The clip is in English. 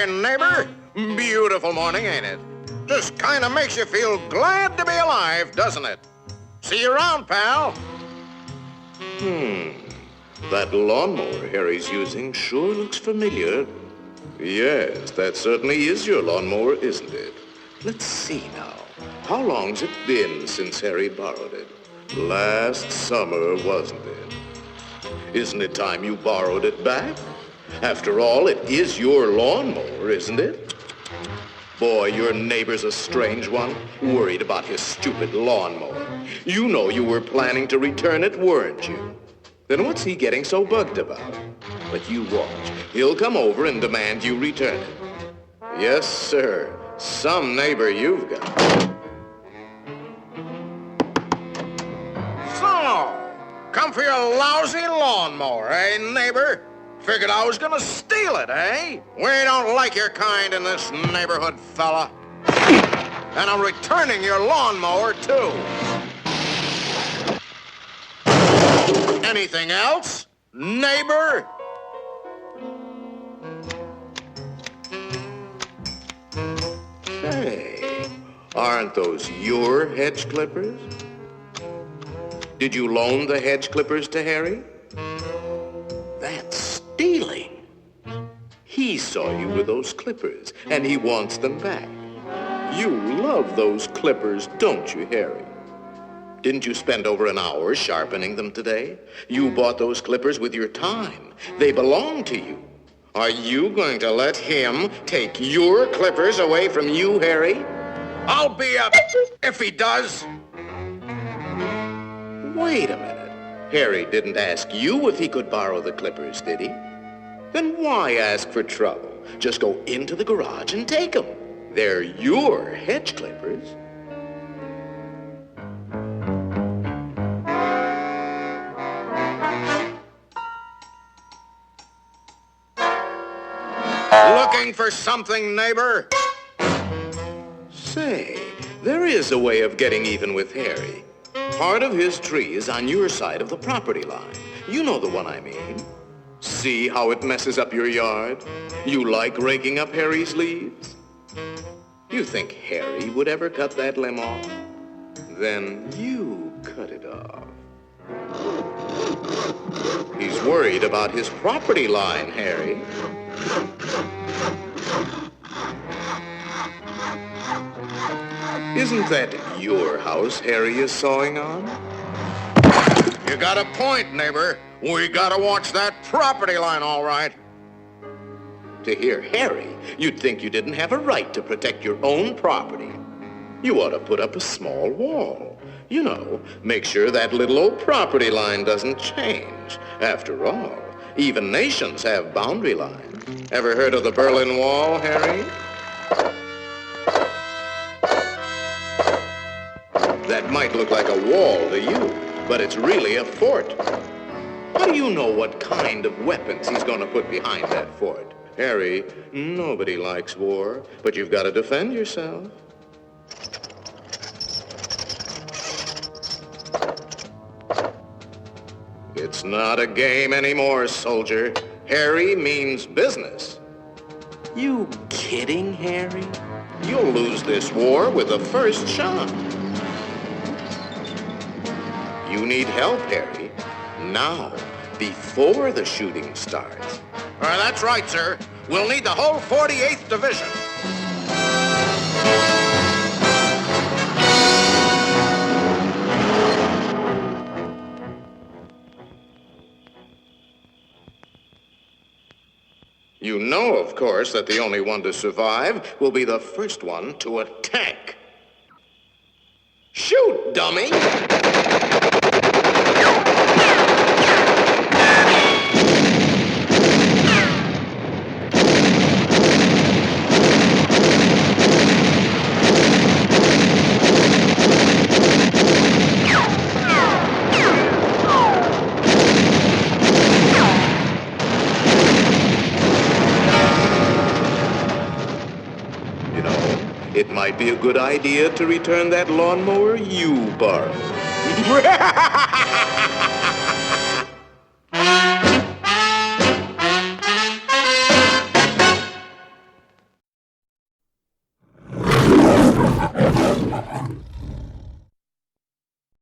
morning, neighbor. Beautiful morning, ain't it? Just kind of makes you feel glad to be alive, doesn't it? See you around, pal. That lawnmower Harry's using sure looks familiar. Yes, that certainly is your lawnmower, isn't it? Let's see now. How long's it been since Harry borrowed it? Last summer, wasn't it? Isn't it time you borrowed it back? After all, it is your lawnmower, isn't it? Boy, your neighbor's a strange one, worried about his stupid lawnmower. You know you were planning to return it, weren't you? Then what's he getting so bugged about? But you watch. He'll come over and demand you return it. Yes, sir. Some neighbor you've got. So, come for your lousy lawnmower, eh, neighbor? Figured I was gonna steal it, eh? We don't like your kind in this neighborhood, fella. And I'm returning your lawnmower, too. Anything else, neighbor? Hey, aren't those your hedge clippers? Did you loan the hedge clippers to Harry? That's stealing. He saw you with those clippers, and he wants them back. You love those clippers, don't you, Harry? Didn't you spend over an hour sharpening them today? You bought those clippers with your time. They belong to you. Are you going to let him take your clippers away from you, Harry? I'll be up if he does. Wait a minute. Harry didn't ask you if he could borrow the clippers, did he? Then why ask for trouble? Just go into the garage and take them. They're your hedge clippers. Looking for something, neighbor? Say, there is a way of getting even with Harry. Part of his tree is on your side of the property line. You know the one I mean. See how it messes up your yard? You like raking up Harry's leaves? You think Harry would ever cut that limb off? Then you cut it off. He's worried about his property line, Harry. Isn't that your house Harry is sawing on? You got a point, neighbor. We gotta watch that property line, all right. To hear Harry, you'd think you didn't have a right to protect your own property. You ought to put up a small wall. You know, make sure that little old property line doesn't change. After all, even nations have boundary lines. Ever heard of the Berlin Wall, Harry? That might look like a wall to you, but it's really a fort. How do you know what kind of weapons he's going to put behind that fort? Harry, nobody likes war, but you've got to defend yourself. It's not a game anymore, soldier. Harry means business. You kidding, Harry? You'll lose this war with the first shot. You need help, Harry. Now, before the shooting starts. That's right, sir. We'll need the whole 48th Division. You know, of course, that the only one to survive will be the first one to attack. Shoot, dummy! It might be a good idea to return that lawnmower you borrowed.